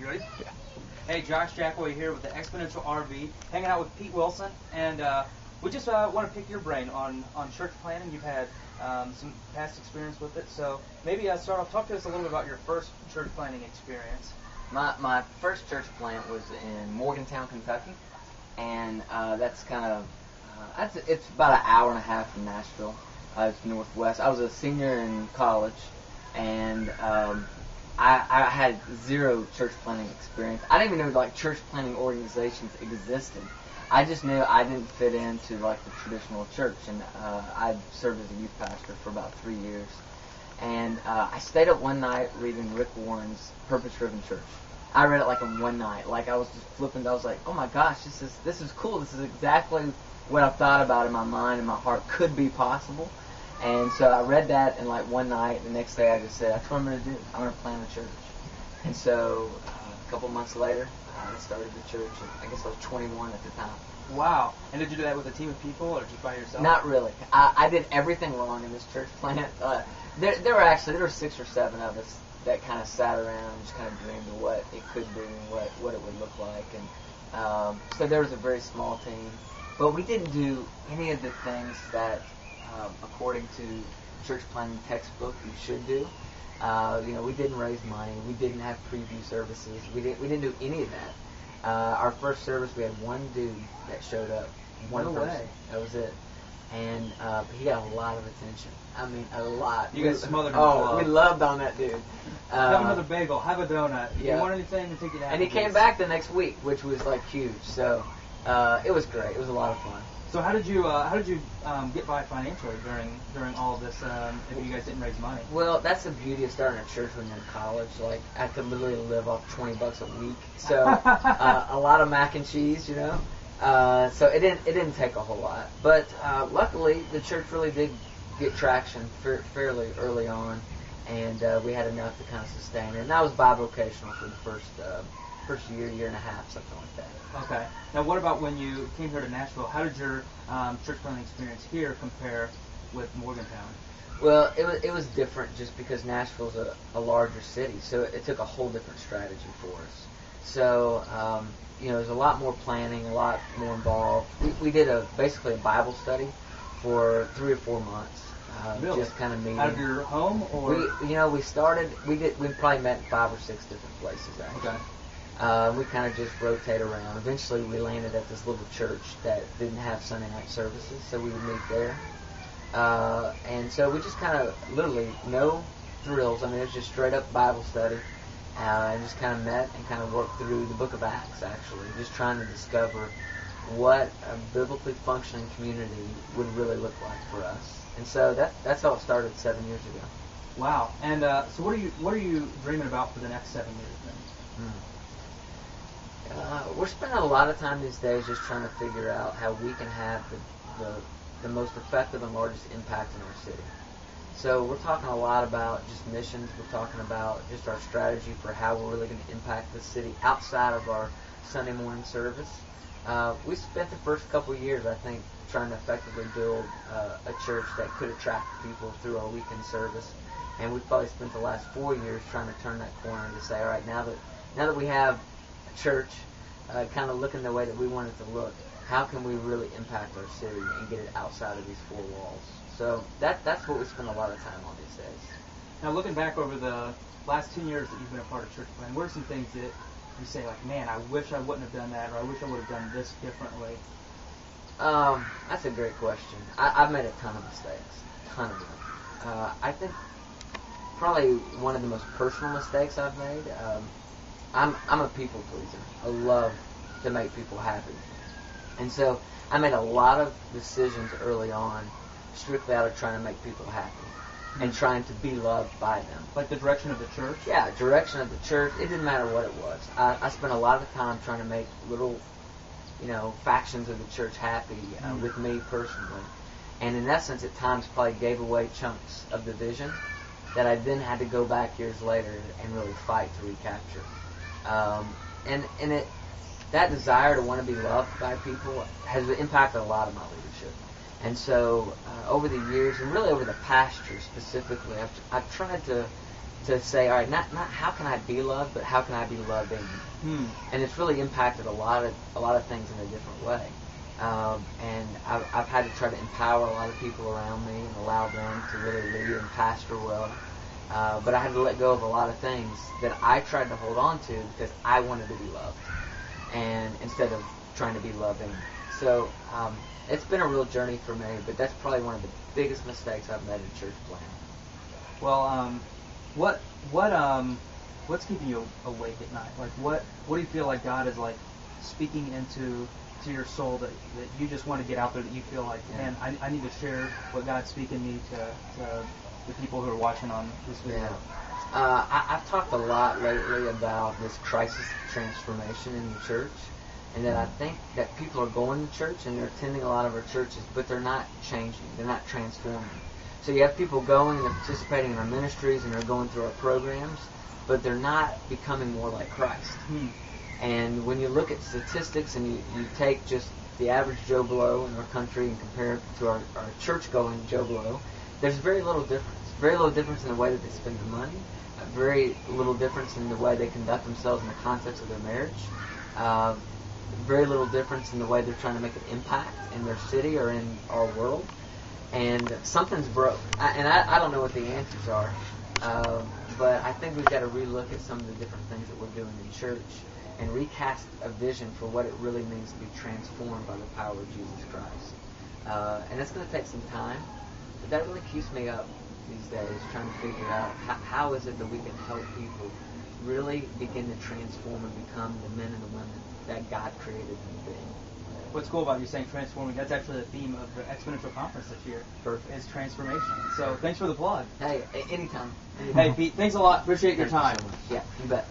You ready? Yeah. Hey, Josh Jackway here with the Exponential RV, hanging out with Pete Wilson, and we just want to pick your brain on church planning. You've had some past experience with it, so maybe start off, talk to us a little bit about your first church planning experience. My first church plant was in Morgantown, Kentucky, and that's kind of it's about an hour and a half from Nashville. It's northwest. I was a senior in college, and I had zero church planning experience. I didn't even know church planning organizations existed. I just knew I didn't fit into the traditional church, and I served as a youth pastor for about 3 years. And I stayed up one night reading Rick Warren's Purpose Driven Church. I read it in one night. I was just flipping. I was like, oh my gosh, this is cool. This is exactly what I thought about in my mind and my heart could be possible. And so I read that in one night. The next day I just said, that's what I'm going to do. I'm going to plant a church. And so a couple months later, I started the church. I guess I was 21 at the time. Wow. And did you do that with a team of people or just by yourself? Not really. I did everything wrong in this church plant. There were 6 or 7 of us that kind of sat around and just kind of dreamed of what it could be and what it would look like. And so there was a very small team. But we didn't do any of the things that, according to church planning textbook, you should do. We didn't raise money. We didn't have preview services. We didn't do any of that. Our first service, we had one dude that showed up. One No person. way. That was it. And he got a lot of attention. I mean, a lot. You guys smothered him. Oh, we loved on that dude. Have another bagel. Have a donut. Yeah. You want anything to take you down. And he came back the next week, which was huge. So it was great. It was a lot of fun. So how did you get by financially during all of this if you guys didn't raise money? Well, that's the beauty of starting a church when you're in college. I could literally live off $20 a week. So a lot of mac and cheese, So it didn't take a whole lot. But luckily, the church really did get traction fairly early on, and we had enough to kind of sustain it. And that was bivocational for the first year and a half, something like that. Okay. Now, what about when you came here to Nashville? How did your church planning experience here compare with Morgantown? Well, it was different just because Nashville's a larger city, so it took a whole different strategy for us. So, there's a lot more planning, a lot more involved. We did basically a Bible study for 3 or 4 months. Really? Just kind of meeting. Out of your home, or we probably met in 5 or 6 different places actually. Okay. We kind of just rotate around. Eventually, we landed at this little church that didn't have Sunday night services, so we would meet there. And so we just kind of literally no thrills. I mean, it was just straight up Bible study. And just kind of met and kind of worked through the book of Acts, actually, just trying to discover what a biblically functioning community would really look like for us. And so that's how it started 7 years ago. Wow. And so what are you dreaming about for the next 7 years then? We're spending a lot of time these days just trying to figure out how we can have the most effective and largest impact in our city. So we're talking a lot about just missions. We're talking about just our strategy for how we're really going to impact the city outside of our Sunday morning service. We spent the first couple of years, I think, trying to effectively build a church that could attract people through our weekend service. And we've probably spent the last 4 years trying to turn that corner to say, all right, now that we have a church kind of looking the way that we want it to look, how can we really impact our city and get it outside of these 4 walls? So that's what we spend a lot of time on these days. Now, looking back over the last 10 years that you've been a part of church planning, what are some things that you say, man, I wish I wouldn't have done that, or I wish I would have done this differently? That's a great question. I've made a ton of mistakes, a ton of them. I think probably one of the most personal mistakes I've made, I'm a people pleaser. I love to make people happy. And so I made a lot of decisions early on strictly out of trying to make people happy and trying to be loved by them. Like the direction of the church? Yeah, direction of the church. It didn't matter what it was. I spent a lot of time trying to make little, factions of the church happy with me personally. And in essence, at times probably gave away chunks of the vision that I then had to go back years later and really fight to recapture. That desire to want to be loved by people has impacted a lot of my leadership. And so over the years, and really over the past year specifically, I've tried to to say, all right, not how can I be loved, but how can I be loving? And it's really impacted a lot of things in a different way. And I've had to try to empower a lot of people around me and allow them to really lead and pastor well. But I had to let go of a lot of things that I tried to hold on to because I wanted to be loved, and instead of trying to be loving. So it's been a real journey for me, but that's probably one of the biggest mistakes I've made in church planning. Well, what's keeping you awake at night? Like, what do you feel like God is like speaking into your soul that you just want to get out there, that you feel like, man, I need to share what God's speaking me to the people who are watching on this video? I've talked a lot lately about this crisis of transformation in the church, and that I think that people are going to church and they're attending a lot of our churches, but they're not changing, they're not transforming. So you have people going and they're participating in our ministries and they're going through our programs, but they're not becoming more like Christ. And when you look at statistics and you take just the average Joe Blow in our country and compare it to our church-going Joe Blow, there's very little difference. Very little difference in the way that they spend their money. Very little difference in the way they conduct themselves in the context of their marriage. Very little difference in the way they're trying to make an impact in their city or in our world. And something's broke. I don't know what the answers are. But I think we've got to relook at some of the different things that we're doing in church and recast a vision for what it really means to be transformed by the power of Jesus Christ. And it's going to take some time. But that really keeps me up these days, trying to figure out how is it that we can help people really begin to transform and become the men and the women that God created them to be. What's cool about you saying transforming, that's actually the theme of the Exponential Conference this year. Perfect. Is transformation. So thanks for the plug. Hey, anytime. Hey, Pete, thanks a lot. Appreciate your time. You so much. Yeah, you bet.